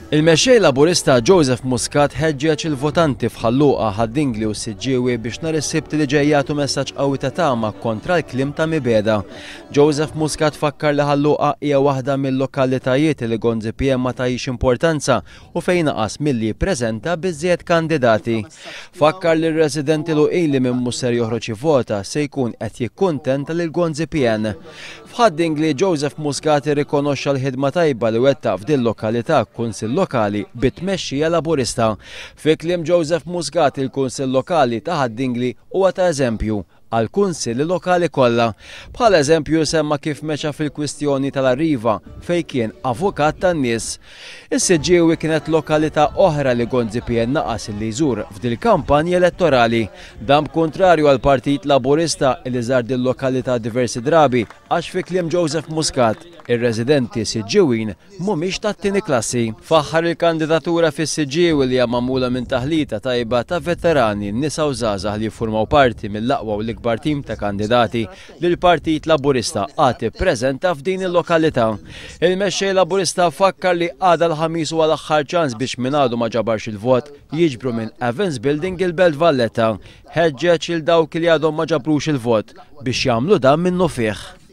Il-mexxej Laburista Joseph Muscat ħeġġeġ il-votanti f'Ħalluqa, Ħaddingli u Siġġiewi biex nhar is-Sibt li ġej jagħtu messaġġ qawwi ta' tama kontra l-kliem ta' mibeda. Joseph Muscat fakkar li Ħalluqa hija waħda mill-lokalitajiet li Gonzi PM ma tagħix importanza u fejn naqas milli jippreżenta biżżejjed kandidati. Fakkar li r-residenti lu ili minn mhux ser joħroġ jivvota se jkun qed jikkuntenta lil Gonzi PM. F'Ħaddingli Joseph Muscat irrikonoxxa l-ħidma tajba li wettaq f'din lokalità kunsill lokali bit-tmexxija Laburista. Fi kliem Joseph Muscat il-Kunsill Lokali ta' Ħaddingli huwa ta' eżempju għal kunsilli lokali kollha. Bħala eżempju semma kif meċa fil-kwistjoni tal-Arriva fejn kien avukat tan-nies. Is-Siġġiewi kienet lokalità oħra li Gonzi PM naqas li jżur f'dil kampanja elettorali. Dan kontrarju għal Partit Laburista li żar din lokalità diversi drabi għax fi kliem Joseph Muscat ir-residenti Siġġiewin mhumiex tat-tieni klassi. Faħħar il-kandidatura fis-Siġġiewi li hija magħmula minn taħlita tajba ta' veterani, nisa u żgħażagħ li jiffurmaw parti mill-aqwa u l-ikbar tim ta' kandidati li l-Partit Laburista għad ippreżenta f'din il-lokalità. Il-mexxej Laburista fakkar li għada l-ħamis huwa l-aħħar ċans biex min għadu ma ġabarx il-vot jiġbru minn Evans Building il-Belt Valletta. Ħeġġeġ il dawk li għadhom ma ġabrux il-vot biex jagħmlu dan minnu fih.